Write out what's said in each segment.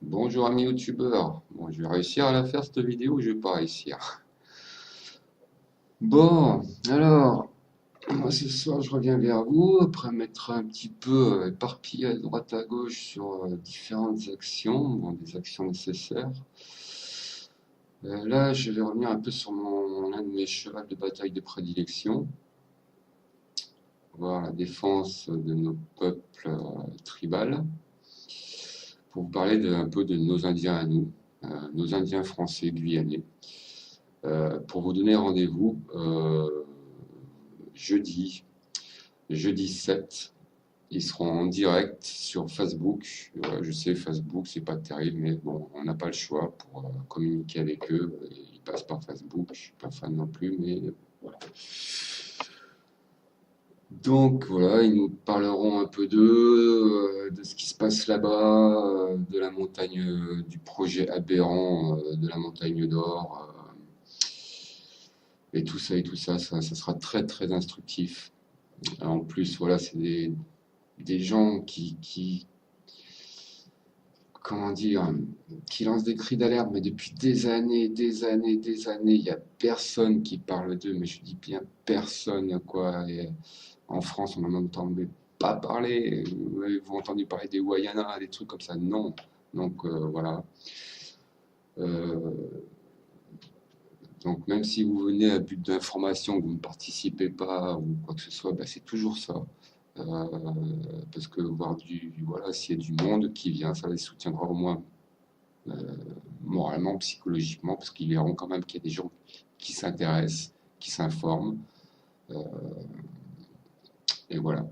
Bonjour amis youtubeurs. Bon, je vais réussir à la faire cette vidéo ou je vais pas réussir. Bon, alors, moi ce soir je reviens vers vous après m'être un petit peu éparpillé à droite à gauche sur différentes actions, bon, des actions nécessaires. Là, je vais revenir un peu sur l'un de mes chevals de bataille de prédilection, voir la défense de nos peuples tribales, pour vous parler un peu de nos Indiens à nous, nos Indiens français guyanais. Pour vous donner rendez-vous jeudi, jeudi 7. Ils seront en direct sur Facebook. Je sais, Facebook, c'est pas terrible, mais bon, on n'a pas le choix pour communiquer avec eux. Ils passent par Facebook. Je suis pas fan non plus, mais voilà. Donc voilà, ils nous parleront un peu d'eux, de ce qui se passe là-bas, de la montagne, du projet aberrant de la montagne d'or. Et tout ça, ça sera très très instructif. En plus, voilà, c'est des gens comment dire, qui lancent des cris d'alerte, mais depuis des années, des années, des années, il n'y a personne qui parle d'eux, mais je dis bien personne, quoi. Et en France, on n'en entend pas parler. Vous avez entendu parler des Wayana, des trucs comme ça? Non. Donc voilà. Euh, Donc même si vous venez à but d'information, que vous ne participez pas ou quoi que ce soit, bah, c'est toujours ça. Euh, Parce que voilà, s'il y a du monde qui vient, ça les soutiendra au moins euh, moralement, psychologiquement, parce qu'ils verront quand même qu'il y a des gens qui s'intéressent, qui s'informent, euh, et voilà.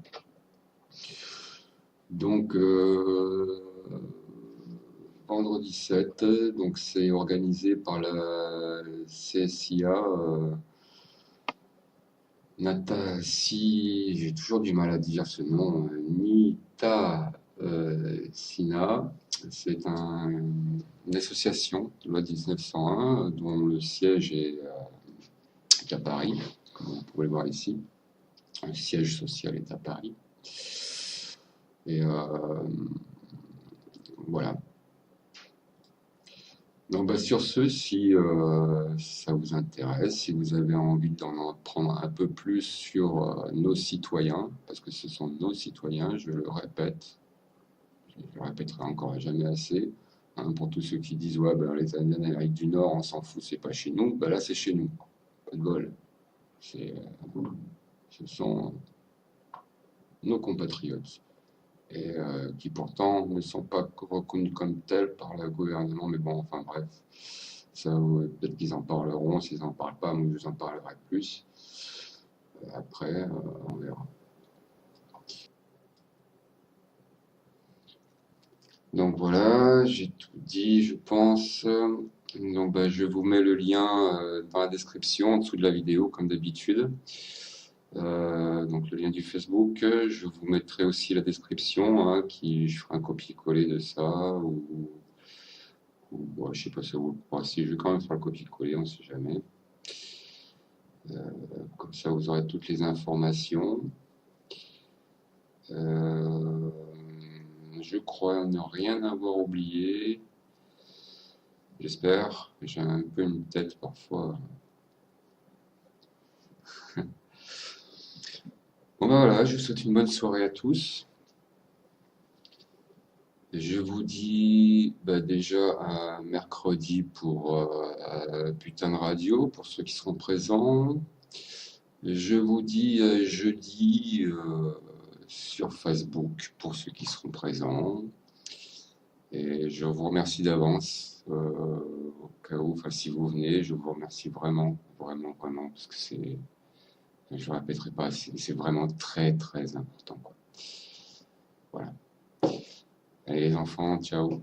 Donc vendredi 7, donc c'est organisé par la CSIA. Si j'ai toujours du mal à dire ce nom, Nita Sina, c'est une association de loi 1901 dont le siège est à Paris, comme vous pouvez le voir ici. Le siège social est à Paris. Et voilà. Donc bah, sur ce, si ça vous intéresse, si vous avez envie d'en apprendre un peu plus sur nos citoyens, parce que ce sont nos citoyens, je le répète, je le répéterai encore jamais assez, hein, pour tous ceux qui disent ouais, ben, les Indiens d'Amérique du Nord, on s'en fout, c'est pas chez nous, ben là c'est chez nous, pas de bol. Ce sont nos compatriotes et qui pourtant ne sont pas reconnus comme tels par le gouvernement, mais bon, enfin bref. Ça, peut-être qu'ils en parleront, s'ils n'en parlent pas, moi je vous en parlerai plus. Après, on verra. Donc voilà, j'ai tout dit, je pense. Donc bah, je vous mets le lien dans la description, en dessous de la vidéo, comme d'habitude. Donc le lien du Facebook. Je vous mettrai aussi la description, hein, je ferai un copier-coller de ça, ou bon, je sais pas si vous. Bon, si je vais quand même faire le copier-coller, on ne sait jamais. Comme ça, vous aurez toutes les informations. Euh, je crois ne rien avoir oublié. J'espère. J'ai un peu une tête parfois. Bon ben voilà, je vous souhaite une bonne soirée à tous. Je vous dis bah, déjà à mercredi pour Putain de Radio, pour ceux qui seront présents. Je vous dis jeudi sur Facebook pour ceux qui seront présents. Et je vous remercie d'avance, au cas où, enfin si vous venez, je vous remercie vraiment, vraiment, vraiment, parce que je ne répéterai pas, c'est vraiment très, très important, quoi. Voilà. Allez les enfants, ciao.